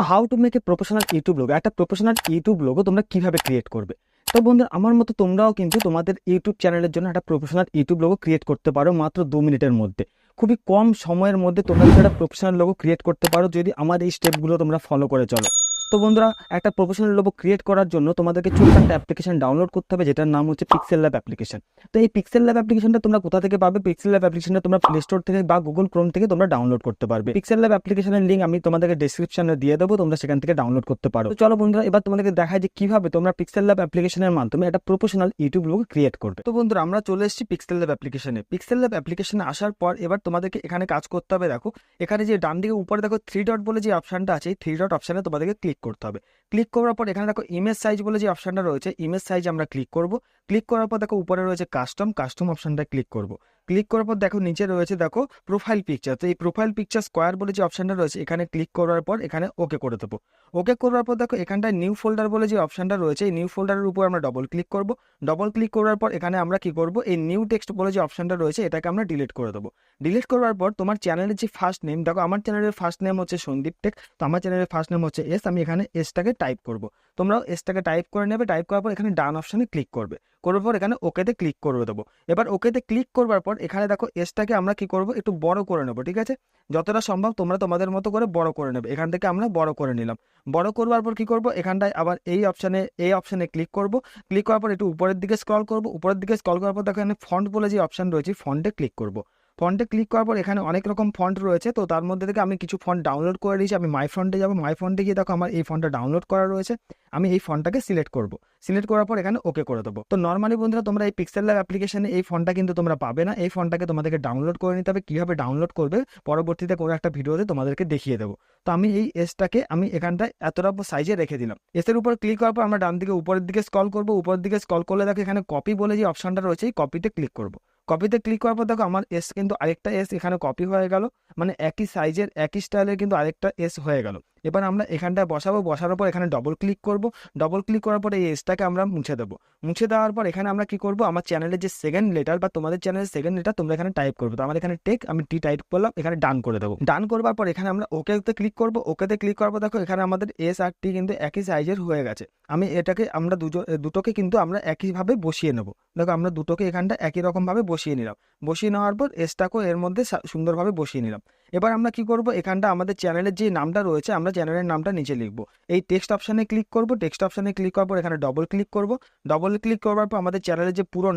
How to make a professional YouTube logo, একটা professional YouTube logo তোমরা কিভাবে create করবে। তো বন্ধুরা, আমার মতো তোমরাও কিন্তু তোমাদের ইউটিউব চ্যানেলের জন্য একটা প্রফেশনাল ইউটিউব লোগো ক্রিয়েট করতে পারো মাত্র 2 মিনিটের মধ্যে। খুবই কম সময়ের মধ্যে তোমরা কিন্তু একটা প্রফেশনাল লোগো ক্রিয়েট করতে পারো যদি আমার এই স্টেপগুলো তোমরা ফলো করে চলো। তো বন্ধুরা, একটা প্রফেশনাল লোগো ক্রিয়েট করার জন্য তোমাদেরকে ছোট্ট একটা অ্যাপ্লিকেশন ডাউনলোড করতে হবে, যেটার নাম হচ্ছে পিক্সেল ল্যাব অ্যাপ্লিকেশন। তো এই পিক্সেল ল্যাব অ্যাপ্লিকেশনটা তোমরা কোথা থেকে পাবে? পিক্সেল ল্যাব অ্যাপ্লিকেশনটা তোমরা প্লে স্টোর থেকে বা গুগল ক্রোম থেকে তোমরা ডাউনলোড করতে পারবে। পিক্সেল ল্যাব অ্যাপ্লিকেশনের লিঙ্ক আমি তোমাদেরকে ডেসক্রিপশনে দিয়ে দেবো, তোমরা সেখান থেকে ডাউনলোড করতে পারো। তো চলো বন্ধুরা, এবার তোমাদেরকে দেখায় যে কিভাবে তোমরা পিক্সেল ল্যাব অ্যাপ্লিকেশনের মাধ্যমে একটা প্রফেশনাল ইউটিউব লোগো ক্রিয়েট করবে। তো বন্ধুরা, আমরা চলে এসেছি পিক্সেল ল্যাব অ্যাপ্লিকেশনে। পিক্সেল ল্যাব অ্যাপ্লিকেশনে আসার পর এবার তোমাদেরকে এখানে কাজ করতে হবে। দেখো এখানে যে ডান দিকে উপরে দেখো 3 ডট বলে যে অপশনটা আছে, এই 3 ডট অপশনে তোমাদেরকে ক্লিক করতে হবে। ক্লিক করার পর এখানে দেখো ইমেজ সাইজ বলে যে অপশনটা রয়েছে, ইমেজ সাইজ আমরা ক্লিক করব। ক্লিক করার পর দেখো উপরে রয়েছে কাস্টম অপশনটা ক্লিক করব। ক্লিক করার পর দেখো নিচে রয়েছে দেখো প্রোফাইল পিকচার। তো এই প্রোফাইল পিকচার স্কোয়ার বলে যে অপশনটা রয়েছে, এখানে ক্লিক করার পর এখানে ওকে করে দেবো। ওকে করার পর দেখো এখানটায় নিউ ফোল্ডার বলে যে অপশনটা রয়েছে, এই নিউ ফোল্ডারের উপর আমরা ডবল ক্লিক করব। ডবল ক্লিক করার পর এখানে আমরা কি করব, এই নিউ টেক্সট বলে যে অপশনটা রয়েছে এটাকে আমরা ডিলিট করে দেবো। ডিলিট করার পর তোমার চ্যানেলের যে ফার্স্ট নেম, দেখো আমার চ্যানেলের ফার্স্ট নেম হচ্ছে সন্দীপ টেক, তো আমার চ্যানেলের ফার্স্ট নেম হচ্ছে এস, আমি এখানে এসটাকে টাইপ করব। তোমরাও এসটাকে টাইপ করে নেবে। টাইপ করার পর এখানে ডান অপশনে ক্লিক করবে। করার পর এখানে ওকেতে ক্লিক করে দেবো। এবার ওকেতে ক্লিক করবার পর এখানে দেখো এসটাকে আমরা কি করব, একটু বড় করে নেবো। ঠিক আছে, যতটা সম্ভব তোমরা তোমাদের মতো করে বড় করে নেবে। এখান থেকে আমরা বড় করে নিলাম। বড় করবার পর কি করব, এখানটায় আবার এই অপশনে ক্লিক করব। ক্লিক করার পর একটু উপরের দিকে স্ক্রল করব। উপরের দিকে স্ক্রল করার পর দেখো এখানে ফন্ট বলে যে অপশন রয়েছে, ফন্টে ক্লিক করব। ফন্টে ক্লিক করার পর এখানে অনেক রকম ফন্ট রয়েছে, তো তার মধ্যে থেকে আমি কিছু ফন্ট ডাউনলোড করে দিয়েছি। আমি মাই ফন্টে যাবো। মাই ফন্টে গিয়ে দেখো আমার এই ফন্টটা ডাউনলোড করা রয়েছে, আমি এই ফন্টটাকে সিলেক্ট করব। সিলেক্ট করার পর এখানে ওকে করে দেবো। তো নর্মালি বন্ধুরা, তোমরা এই পিক্সেল ল্যাব অ্যাপ্লিকেশনে এই ফন্টটা কিন্তু তোমরা পাবে না। এই ফন্টটাকে তোমাদেরকে ডাউনলোড করে নিতে হবে। কীভাবে ডাউনলোড করবে পরবর্তীতে কোনো একটা ভিডিওতে তোমাদেরকে দেখিয়ে দেবো। তো আমি এই এসটাকে আমি এখানটায় এতটা সাইজে রেখে দিলাম। এসের উপর ক্লিক করার পর আমরা ডান দিকে উপরের দিকে স্ক্রল করব। উপরের দিকে স্ক্রল করলে দেখো এখানে কপি বলে যে অপশনটা রয়েছে, এই কপিতে ক্লিক করব। কপিতে ক্লিক করার পর দেখো আমার এস কিন্তু আরেকটা এস এখানে কপি হয়ে গেল, মানে একই সাইজের একই স্টাইলের কিন্তু আরেকটা এস হয়ে গেল। এবার আমরা এখানটায় বসাবো। বসানোর পর এখানে ডবল ক্লিক করব। ডবল ক্লিক করার পর এই এসটাকে আমরা মুছে দেবো। মুছে দেওয়ার পর এখানে আমরা কি করব, আমার চ্যানেলের যে সেকেন্ড লেটার বা তোমাদের চ্যানেলের সেকেন্ড লেটার তোমরা এখানে টাইপ করবে। তো আমার এখানে টেক, আমি টি টাইপ করলাম, এখানে ডান করে দেবো। ডান করবার পর এখানে আমরা ওকেতে ক্লিক করব। ওকেতে ক্লিক করার পর দেখো এখানে আমাদের এস আর টি কিন্তু একই সাইজের হয়ে গেছে। আমি এটাকে আমরা দুটোকে কিন্তু আমরা একইভাবে বসিয়ে নেব। দেখো আমরা দুটোকে এখানটা একই রকমভাবে বসিয়ে নিলাম। বসিয়ে নেওয়ার পর এসটাকেও এর মধ্যে সুন্দরভাবে বসিয়ে নিলাম। এবার আমরা কি করব, এখানটা আমাদের চ্যানেলের যে নামটা রয়েছে আমরা চ্যানেলের নামটা নিচে লিখবো। এই টেক্সট অপশানে ক্লিক করব। টেক্সট অপশানে ক্লিক করার পর এখানে ডবল ক্লিক করব। ডবল ক্লিক করবার পর আমাদের চ্যানেলের যে পুরো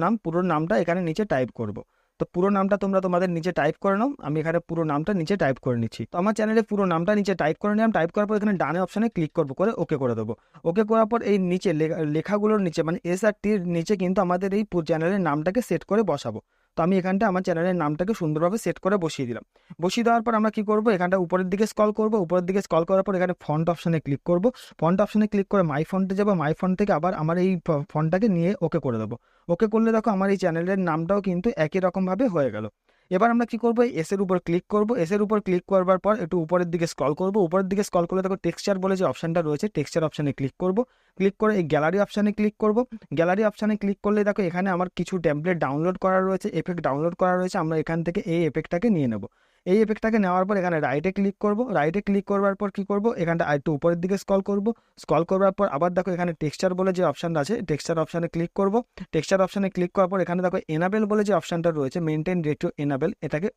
নামটা এখানে নিচে টাইপ করব। তো পুরো নামটা তোমরা তোমাদের নিচে টাইপ করে নাও। আমি এখানে পুরো নামটা নিচে টাইপ করে নিচ্ছি। তো আমার চ্যানেলে পুরো নামটা নিচে টাইপ করে নিলাম। টাইপ করার পর এখানে ডানে অপশানে ক্লিক করবো, করে ওকে করে দেবো। ওকে করার পর এই নিচে লেখাগুলোর নিচে মানে এস আর টির নিচে কিন্তু আমাদের এই চ্যানেলের নামটাকে সেট করে বসাবো। তো আমি এখানটা আমার চ্যানেলের নামটাকে সুন্দরভাবে সেট করে বসিয়ে দিলাম। বসিয়ে দেওয়ার পর আমরা কি করব, এখানটা উপরের দিকে স্ক্রল করব। উপরের দিকে স্ক্রল করার পর এখানে ফন্ট অপশনে ক্লিক করব। ফন্ট অপশনে ক্লিক করে মাই ফন্টে যাবো। মাই ফন্ট থেকে আবার আমার এই ফন্টটাকে নিয়ে ওকে করে দেবো। ওকে করলে দেখো আমার এই চ্যানেলের নামটাও কিন্তু একই রকমভাবে হয়ে গেল। এবার আমরা কি করবো, এসের উপর ক্লিক করব। এসের উপর ক্লিক করবার পর একটু উপরের দিকে স্ক্রল করব। উপরের দিকে স্ক্রল করলে দেখো টেক্সচার বলে যে অপশনটা রয়েছে, টেক্সচার অপশনে ক্লিক করব। ক্লিক করে এই গ্যালারি অপশানে ক্লিক করব। গ্যালারি অপশানে ক্লিক করলে দেখো এখানে আমার কিছু টেমপ্লেট ডাউনলোড করা রয়েছে, এফেক্ট ডাউনলোড করা রয়েছে। আমরা এখান থেকে এই এফেক্টটাকে নিয়ে নেব। এই এফেক্টটাকে নেওয়ার পর এখানে রাইটে ক্লিক করব। রাইটে ক্লিক করবার পর কি করব, এখানটা একটু উপরের দিকে স্ক্রল করব। স্ক্রল করবার পর আবার দেখো এখানে টেক্সচার বলে যে অপশানটা আছে, টেক্সচার অপশানে ক্লিক করব। টেক্সচার অপশানে ক্লিক করার পর এখানে দেখো এনাবেল বলে যে অপশানটা রয়েছে, মেনটেন রেটিও এনাবেল, এটাকে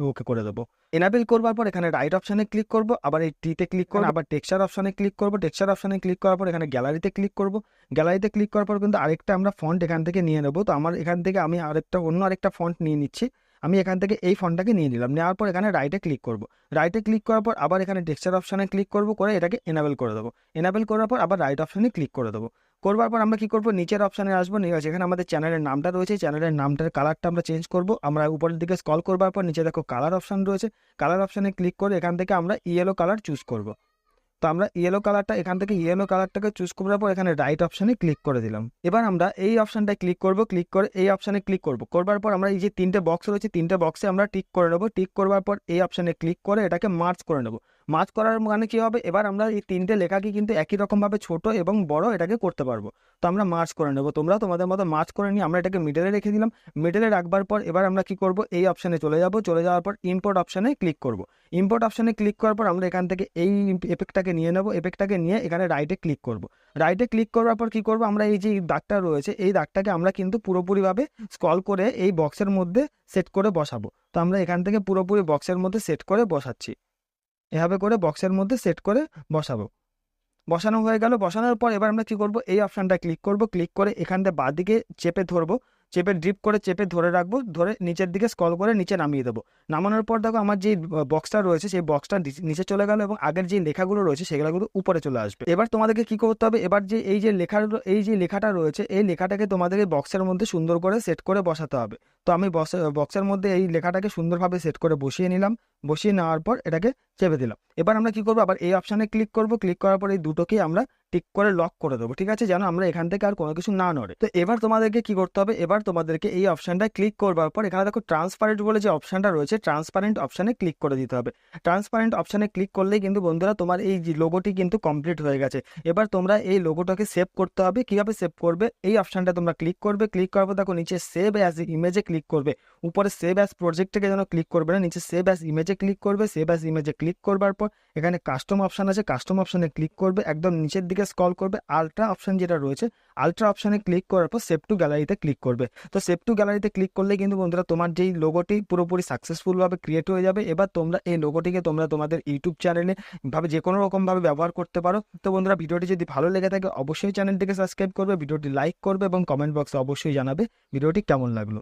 ওকে করে দেবো। এনাবেল করবার পর এখানে রাইট অপশানে ক্লিক করব। আবার এই টিতে ক্লিক করব। আবার টেক্সচার অপশানে ক্লিক করব। টেক্সচার অপশানে ক্লিক করার পর এখানে গ্যালারিতে ক্লিক করব। গ্যালারিতে ক্লিক করার পর কিন্তু আরেকটা আমরা ফন্ট এখান থেকে নিয়ে নেব। তো আমার এখান থেকে আমি অন্য আরেকটা ফন্ট নিয়ে নিচ্ছি। আমি এখান থেকে এই ফন্টটাকে নিয়ে নিলাম। নেওয়ার পর এখানে রাইটে ক্লিক করব। রাইটে ক্লিক করার পর আবার এখানে টেক্সচার অপশানে ক্লিক করব, করে এটাকে এনাবেল করে দেবো। এনাবেল করার পর আবার রাইট অপশানে ক্লিক করে দেবো। করবার পর আমরা কি করব, নিচের অপশানে আসবো। যেখানে আমাদের চ্যানেলের নামটা রয়েছে, চ্যানেলের নামটার কালারটা আমরা চেঞ্জ করব। আমরা উপরের দিকে স্ক্রল করবার পর নিচে দেখো কালার অপশান রয়েছে, কালার অপশানে ক্লিক করে এখান থেকে আমরা ইয়েলো কালার চুজ করব। তো আমরা ইয়েলো কালারটা এখান থেকে ইয়েলো কালারটাকে চুজ করার পর এখানে রাইট অপশানে ক্লিক করে দিলাম। এবার আমরা এই অপশানটায় ক্লিক করব। ক্লিক করে এই অপশানে ক্লিক করব। করবার পর আমরা এই যে 3টে বক্স রয়েছে, 3টে বক্সে আমরা টিক করে নেবো। টিক করবার পর এই অপশানে ক্লিক করে এটাকে মার্জ করে নেবো। মার্জ করার মানে কি হবে, এবার আমরা এই তিনটে লেখাকে কিন্তু একই রকমভাবে ছোট এবং বড় এটাকে করতে পারবো। তো আমরা মার্জ করে নেবো, তোমরা তোমাদের মতো মার্জ করে নিয়ে আমরা এটাকে মিডলে রেখে দিলাম। মিডলে রাখবার পর এবার আমরা কি করব, এই অপশানে চলে যাব, চলে যাওয়ার পর ইম্পোর্ট অপশানে ক্লিক করব। ইম্পোর্ট অপশানে ক্লিক করার পর আমরা এখান থেকে এই এফেক্টটাকে নিয়ে নেব, এফেক্টটাকে নিয়ে এখানে রাইটে ক্লিক করব। রাইটে ক্লিক করার পর কি করব, আমরা এই যে দাগটা রয়েছে এই দাগটাকে আমরা কিন্তু পুরোপুরিভাবে স্ক্রল করে এই বক্সের মধ্যে সেট করে বসাবো। তো আমরা এখান থেকে পুরোপুরি বক্সের মধ্যে সেট করে বসাচ্ছি, এভাবে করে বক্সের মধ্যে সেট করে বসাবো। বসানো হয়ে গেল, বসানোর পর এবার আমরা কি করব, এই অপশানটা ক্লিক করব, ক্লিক করে এখান থেকে বাঁদিকে চেপে ধরবো, চেপে ড্রিপ করে চেপে ধরে রাখবো, ধরে নিচের দিকে স্ক্রল করে নিচে নামিয়ে দেবো। নামানোর পর দেখো আমার যে বক্সটা রয়েছে সেই বক্সটা নিচে চলে গেল এবং আগের যে লেখাগুলো রয়েছে সেগুলো কিন্তু উপরে চলে আসবে। এবার তোমাদেরকে কি করতে হবে, এবার যে এই যে লেখাটা রয়েছে এই লেখাটাকে তোমাদেরকে বক্সের মধ্যে সুন্দর করে সেট করে বসাতে হবে। তো আমি বক্সের মধ্যে এই লেখাটাকে সুন্দরভাবে সেট করে বসিয়ে নিলাম, বসিয়ে নেওয়ার পর এটাকে চেপে দিলাম। এবার আমরা কি করবো, আবার এই অপশানে ক্লিক করব, ক্লিক করার পর এই দুটোকেই আমরা টিক করে লক করে দেবো, ঠিক আছে, যেন আমরা এখান থেকে আর কোনো কিছু না নড়ে। তো এবার তোমাদেরকে কি করতে হবে, এবার তোমাদেরকে এই অপশানটায় ক্লিক করবার পর এখানে দেখো ট্রান্সপারেন্ট বলে যে অপশানটা রয়েছে ট্রান্সপারেন্ট অপশানে ক্লিক করে দিতে হবে। ট্রান্সপারেন্ট অপশানে ক্লিক করলেই কিন্তু বন্ধুরা তোমার এই লোগোটি কিন্তু কমপ্লিট হয়ে গেছে। এবার তোমরা এই লোগোটাকে সেভ করতে হবে, কিভাবে সেভ করবে, এই অপশানটা তোমরা ক্লিক করবে, ক্লিক করার পর দেখো নিচে সেভ অ্যাজ ইমেজে ক্লিক করবে, উপরে সেভ অ্যাজ প্রজেক্টকে যেন ক্লিক করবে না, নিচে সেভ অ্যাজ ইমেজে ক্লিক করবে। সেভ অ্যাজ ইমেজে ক্লিক করবার পর এখানে কাস্টম অপশান আছে, কাস্টম অপশানে ক্লিক করবে, একদম নিচের দিকে স্ক্রল করবে, আলট্রা অপশান যেটা রয়েছে আলট্রা অপশানে ক্লিক করার পর সেভ টু গ্যালারিতে ক্লিক করবে। তো সেভ টু গ্যালারিতে ক্লিক করলে কিন্তু বন্ধুরা তোমার যেই লোগোটি পুরোপুরি সাকসেসফুলভাবে ক্রিয়েট হয়ে যাবে। এবার তোমরা এই লোগোটিকে তোমরা তোমাদের ইউটিউব চ্যানেলে ভাবে যে কোনো রকমভাবে ব্যবহার করতে পারো। তো বন্ধুরা ভিডিওটি যদি ভালো লেগে থাকে অবশ্যই চ্যানেলটিকে সাবস্ক্রাইব করবে, ভিডিওটি লাইক করবে এবং কমেন্ট বক্সে অবশ্যই জানাবে ভিডিওটি কেমন লাগলো।